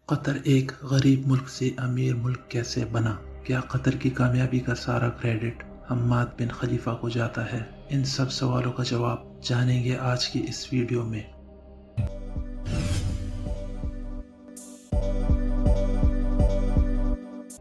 قطر ایک غریب ملک سے امیر ملک کیسے بنا؟ کیا قطر کی کامیابی کا سارا کریڈٹ حماد بن خلیفہ کو جاتا ہے؟ ان سب سوالوں کا جواب جانیں گے آج کی اس ویڈیو میں۔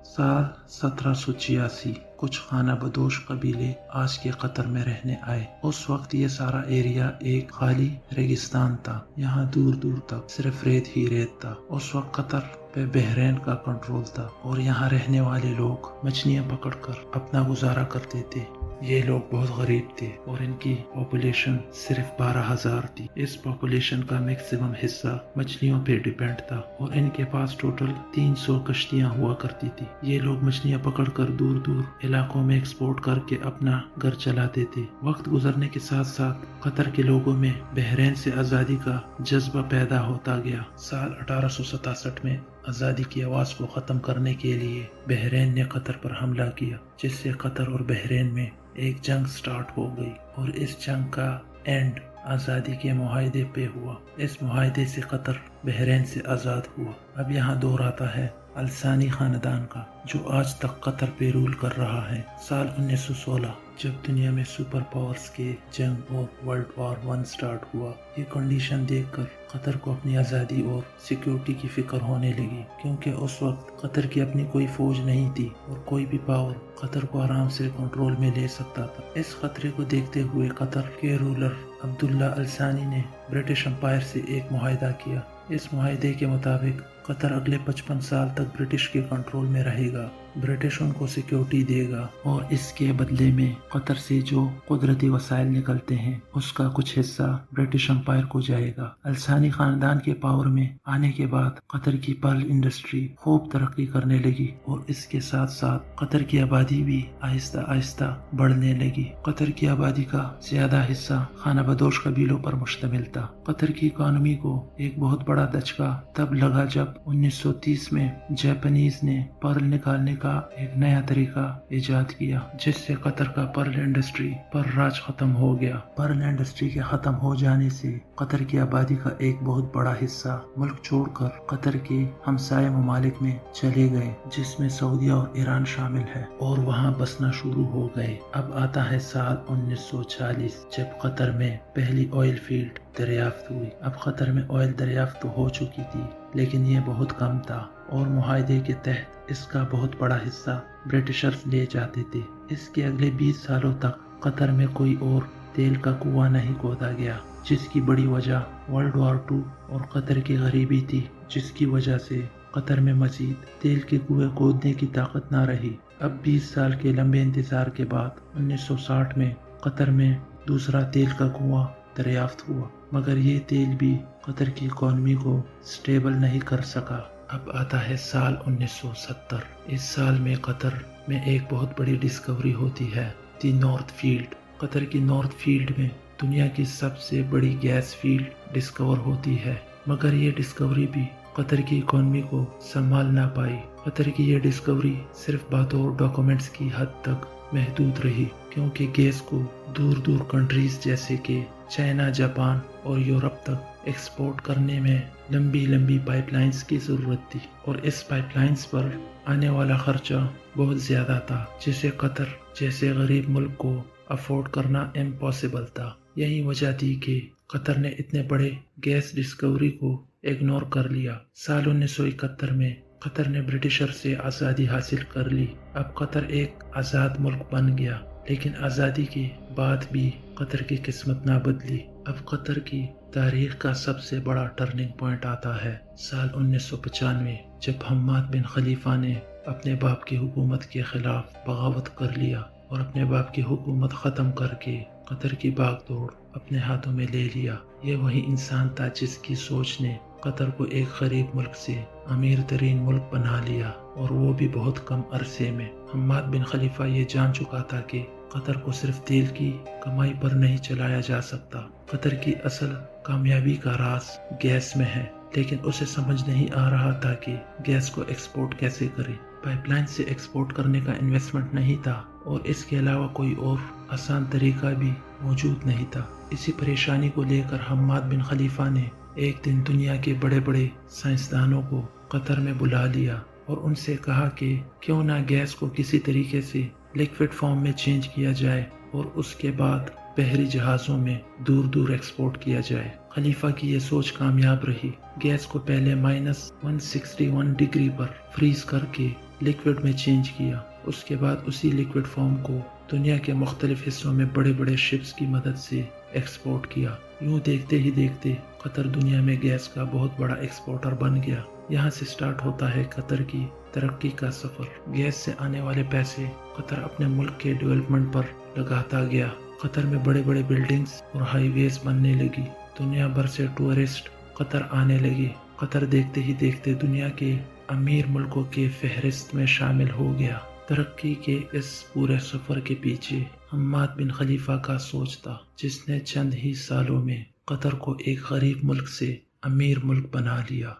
سال 1786 کچھ خانہ بدوش قبیلے آج کے قطر میں رہنے آئے۔ اس وقت یہ سارا ایریا ایک خالی ریگستان تھا۔ یہاں دور دور تک صرف ریت ہی ریت تھا۔ اس وقت قطر پہ بحرین کا کنٹرول تھا اور یہاں رہنے والے لوگ مچھلیاں پکڑ کر اپنا گزارا کرتے تھے۔ یہ لوگ بہت غریب تھے اور ان کی پاپولیشن صرف 12,000 تھی۔ اس پاپولیشن کا میکسیمم حصہ مچھلیوں پہ ڈیپینڈ تھا اور ان کے پاس ٹوٹل 300 کشتیاں ہوا کرتی تھی۔ یہ لوگ مچھلیاں پکڑ کر دور دور علاقوں میں ایکسپورٹ کر کے اپنا گھر چلاتے تھے۔ وقت گزرنے کے ساتھ ساتھ قطر کے لوگوں میں بحرین سے آزادی کا جذبہ پیدا ہوتا گیا۔ سال 1867 میں آزادی کی آواز کو ختم کرنے کے لیے بحرین نے قطر پر حملہ کیا، جس سے قطر اور بحرین میں ایک جنگ سٹارٹ ہو گئی اور اس جنگ کا اینڈ آزادی کے معاہدے پہ ہوا۔ اس معاہدے سے قطر بحرین سے آزاد ہوا۔ اب یہاں دور آتا ہے الثانی خاندان کا، جو آج تک قطر پہ رول کر رہا ہے۔ سال 1916 جب دنیا میں سپر پاورز کے جنگ اور ورلڈ وار 1 سٹارٹ ہوا، یہ کنڈیشن دیکھ کر قطر کو اپنی آزادی اور سیکیورٹی کی فکر ہونے لگی، کیونکہ اس وقت قطر کی اپنی کوئی فوج نہیں تھی اور کوئی بھی پاور قطر کو آرام سے کنٹرول میں لے سکتا تھا۔ اس خطرے کو دیکھتے ہوئے قطر کے رولر عبداللہ الثانی نے برٹش امپائر سے ایک معاہدہ کیا۔ اس معاہدے کے مطابق قطر اگلے 55 سال تک برٹش کے کنٹرول میں رہے گا۔ برٹش ان کو سیکیورٹی دے گا اور اس کے بدلے میں قطر سے جو قدرتی وسائل نکلتے ہیں اس کا کچھ حصہ برٹش امپائر کو جائے گا۔ الثانی خاندان کے پاور میں آنے کے بعد قطر کی پرل انڈسٹری خوب ترقی کرنے لگی اور اس کے ساتھ ساتھ قطر کی آبادی بھی آہستہ آہستہ بڑھنے لگی۔ قطر کی آبادی کا زیادہ حصہ خانہ بدوش قبیلوں پر مشتمل تھا۔ قطر کی اکانومی کو ایک بہت بڑا دھچکا تب لگا جب 1930 میں جاپانیز نے پرل نکالنے کا ایک نیا طریقہ ایجاد کیا، جس سے قطر کا پرل انڈسٹری پر راج ختم ہو گیا۔ پرل انڈسٹری کے ختم ہو جانے سے قطر کی آبادی کا ایک بہت بڑا حصہ ملک چھوڑ کر قطر کے ہمسائے ممالک میں چلے گئے، جس میں سعودیہ اور ایران شامل ہے، اور وہاں بسنا شروع ہو گئے۔ اب آتا ہے سال 1940 جب قطر میں پہلی آئل فیلڈ دریافت ہوئی۔ اب قطر میں آئل دریافت تو ہو چکی تھی، لیکن یہ بہت کم تھا اور معاہدے کے تحت اس کا بہت بڑا حصہ برٹشرز لے جاتے تھے۔ اس کے اگلے 20 سالوں تک قطر میں کوئی اور تیل کا کنواں نہیں کھودا گیا، جس کی بڑی وجہ ورلڈ وار 2 اور قطر کی غریبی تھی، جس کی وجہ سے قطر میں مزید تیل کے کنویں کھودنے کی طاقت نہ رہی۔ اب 20 سال کے لمبے انتظار کے بعد 1960 میں قطر میں دوسرا تیل کا کنواں دریافت ہوا، مگر یہ تیل بھی قطر کی اکانومی کو سٹیبل نہیں کر سکا۔ اب آتا ہے سال 1970۔ اس سال میں قطر میں ایک بہت بڑی ڈسکوری ہوتی ہے، دی نارتھ فیلڈ۔ قطر کی نارتھ فیلڈ میں دنیا کی سب سے بڑی گیس فیلڈ ڈسکور ہوتی ہے، مگر یہ ڈسکوری بھی قطر کی اکانومی کو سنبھال نہ پائی۔ قطر کی یہ ڈسکوری صرف بطور ڈاکومنٹس کی حد تک محدود رہی، کیونکہ گیس کو دور دور کنٹریز جیسے کہ چائنا، جاپان اور یورپ تک ایکسپورٹ کرنے میں لمبی لمبی پائپ لائنز کی ضرورت تھی، اور اس پائپ لائنز پر آنے والا خرچہ بہت زیادہ تھا، جسے قطر جیسے غریب ملک کو افورڈ کرنا امپاسبل تھا۔ یہی وجہ تھی کہ قطر نے اتنے بڑے گیس ڈسکوری کو اگنور کر لیا۔ سال 1971 میں قطر نے برٹشر سے آزادی حاصل کر لی۔ اب قطر ایک آزاد ملک بن گیا، لیکن آزادی کے بعد بھی قطر کی قسمت نہ بدلی۔ اب قطر کی تاریخ کا سب سے بڑا ٹرننگ پوائنٹ آتا ہے سال 1995، جب حماد بن خلیفہ نے اپنے باپ کی حکومت کے خلاف بغاوت کر لیا اور اپنے باپ کی حکومت ختم کر کے قطر کی باغ دوڑ اپنے ہاتھوں میں لے لیا۔ یہ وہی انسان تھا جس کی سوچ نے قطر کو ایک غریب ملک سے امیر ترین ملک بنا لیا، اور وہ بھی بہت کم عرصے میں۔ حماد بن خلیفہ یہ جان چکا تھا کہ قطر کو صرف تیل کی کمائی پر نہیں چلایا جا سکتا۔ قطر کی اصل کامیابی کا راز گیس میں ہے، لیکن اسے سمجھ نہیں آ رہا تھا کہ گیس کو ایکسپورٹ کیسے کرے۔ پائپ لائن سے ایکسپورٹ کرنے کا انویسٹمنٹ نہیں تھا، اور اس کے علاوہ کوئی اور آسان طریقہ بھی موجود نہیں تھا۔ اسی پریشانی کو لے کر حماد بن خلیفہ نے ایک دن دنیا کے بڑے بڑے سائنسدانوں کو قطر میں بلا لیا اور ان سے کہا کہ کیوں نہ گیس کو کسی طریقے سے لیکوڈ فارم میں چینج کیا جائے اور اس کے بعد بحری جہازوں میں دور دور ایکسپورٹ کیا جائے۔ خلیفہ کی یہ سوچ کامیاب رہی۔ گیس کو پہلے -161 ڈگری پر فریز کر کے لیکوڈ میں چینج کیا، اس کے بعد اسی لیکوڈ فارم کو دنیا کے مختلف حصوں میں بڑے بڑے شپس کی مدد سے ایکسپورٹ کیا۔ یوں دیکھتے ہی دیکھتے قطر دنیا میں گیس کا بہت بڑا ایکسپورٹر بن گیا۔ یہاں سے سٹارٹ ہوتا ہے قطر کی ترقی کا سفر۔ گیس سے آنے والے پیسے قطر اپنے ملک کے ڈیولپمنٹ پر لگاتا گیا۔ قطر میں بڑے بڑے بلڈنگز اور ہائی ویز بننے لگی۔ دنیا بھر سے ٹورسٹ قطر آنے لگے۔ قطر دیکھتے ہی دیکھتے دنیا کے امیر ملکوں کے فہرست میں شامل ہو گیا۔ ترقی کے اس پورے سفر کے پیچھے حماد بن خلیفہ کا سوچ تھا، جس نے چند ہی سالوں میں قطر کو ایک غریب ملک سے امیر ملک بنا لیا۔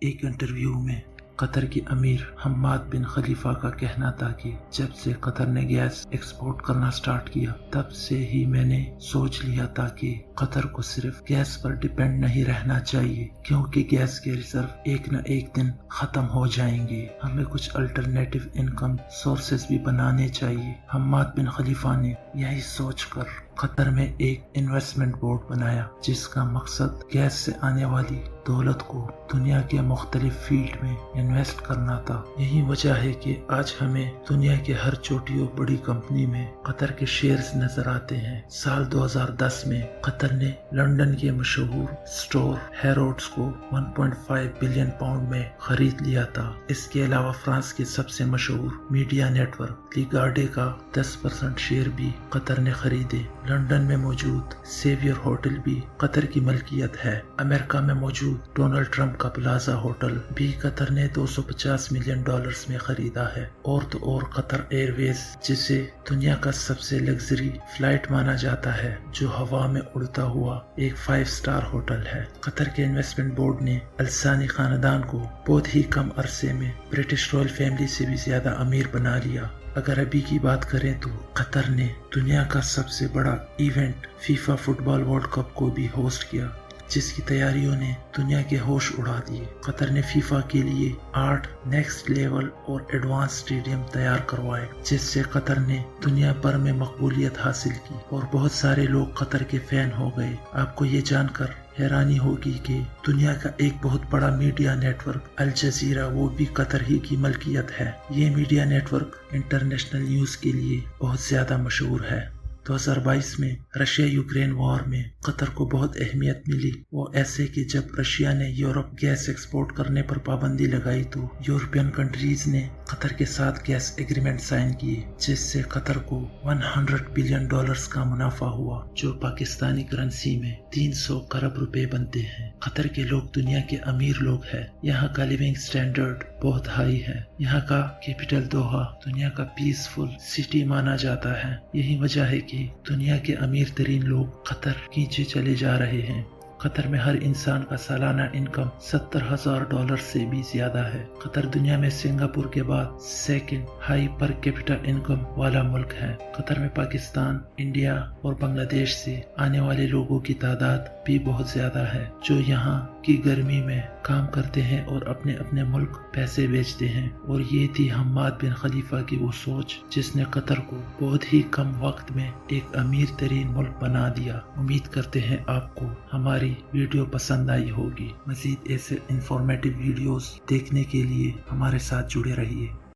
ایک انٹرویو میں قطر کے امیر حماد بن خلیفہ کا کہنا تھا کہ جب سے قطر نے گیس ایکسپورٹ کرنا سٹارٹ کیا، تب سے ہی میں نے سوچ لیا تھا کہ قطر کو صرف گیس پر ڈیپینڈ نہیں رہنا چاہیے، کیونکہ گیس کے ریزرو ایک نہ ایک دن ختم ہو جائیں گے۔ ہمیں کچھ الٹرنیٹو انکم سورسز بھی بنانے چاہیے۔ حماد بن خلیفہ نے یہی سوچ کر قطر میں ایک انویسٹمنٹ بورڈ بنایا، جس کا مقصد گیس سے آنے والی دولت کو دنیا کے مختلف فیلڈ میں انویسٹ کرنا تھا۔ یہی وجہ ہے کہ آج ہمیں دنیا کے ہر چھوٹی اور بڑی کمپنی میں قطر کے شیئرز نظر آتے ہیں۔ سال 2010 میں قطر نے لندن کے مشہور سٹور ہیروڈز کو 1.5 بلین پاؤنڈ میں خرید لیا تھا۔ اس کے علاوہ فرانس کے سب سے مشہور میڈیا نیٹ ورک لی گارڈے کا 10% شیئر بھی قطر نے خریدے۔ لندن میں موجود سیویئر ہوٹل بھی قطر کی ملکیت ہے۔ امریکہ میں موجود ڈونلڈ ٹرمپ کا پلازا ہوٹل بھی قطر نے $250 ملین میں خریدا ہے۔ اور تو اور قطر ایئر ویز، جسے دنیا کا سب سے لگژری فلائٹ مانا جاتا ہے، جو ہوا میں اڑتا ہوا ایک 5 اسٹار ہوٹل ہے۔ قطر کے انویسٹمنٹ بورڈ نے الثانی خاندان کو بہت ہی کم عرصے میں برٹش رائل فیملی سے بھی زیادہ امیر بنا لیا۔ اگر ابھی کی بات کریں تو قطر نے دنیا کا سب سے بڑا ایونٹ فیفا فٹ بال ورلڈ کپ کو بھی ہوسٹ کیا، جس کی تیاریوں نے دنیا کے ہوش اڑا دیے۔ قطر نے فیفا کے لیے 8 نیکسٹ لیول اور ایڈوانس اسٹیڈیم تیار کروائے، جس سے قطر نے دنیا بھر میں مقبولیت حاصل کی اور بہت سارے لوگ قطر کے فین ہو گئے۔ آپ کو یہ جان کر حیرانی ہوگی کہ دنیا کا ایک بہت بڑا میڈیا نیٹ ورک الجزیرہ، وہ بھی قطر ہی کی ملکیت ہے۔ یہ media network international news کے لیے بہت زیادہ مشہور ہے۔ 2022 میں رشیا یوکرین وار میں قطر کو بہت اہمیت ملی۔ وہ ایسے کہ جب رشیا نے یورپ گیس ایکسپورٹ کرنے پر پابندی لگائی تو یورپین کنٹریز نے قطر کے ساتھ گیس ایگریمنٹ سائن کیے، جس سے قطر کو $100 بلین کا منافع ہوا، جو پاکستانی کرنسی میں 300 کروڑ روپے بنتے ہیں۔ قطر کے لوگ دنیا کے امیر لوگ ہیں۔ یہاں کا لیونگ سٹینڈرڈ بہت ہائی ہے۔ یہاں کا کیپٹل دوحہ دنیا کا پیسفل سٹی مانا جاتا ہے۔ یہی وجہ ہے کہ دنیا کے امیر ترین لوگ قطر کھینچے چلے جا رہے ہیں۔ قطر میں ہر انسان کا سالانہ انکم $70,000 سے بھی زیادہ ہے۔ قطر دنیا میں سنگاپور کے بعد سیکنڈ ہائی پر کیپٹل انکم والا ملک ہے۔ قطر میں پاکستان، انڈیا اور بنگلہ دیش سے آنے والے لوگوں کی تعداد بھی بہت زیادہ ہے، جو یہاں کی گرمی میں کام کرتے ہیں اور اپنے اپنے ملک پیسے بیچتے ہیں۔ اور یہ تھی حماد بن خلیفہ کی وہ سوچ جس نے قطر کو بہت ہی کم وقت میں ایک امیر ترین ملک بنا دیا۔ امید کرتے ہیں آپ کو ہماری ویڈیو پسند آئی ہوگی۔ مزید ایسے انفارمیٹیو ویڈیوز دیکھنے کے لیے ہمارے ساتھ جڑے رہیے۔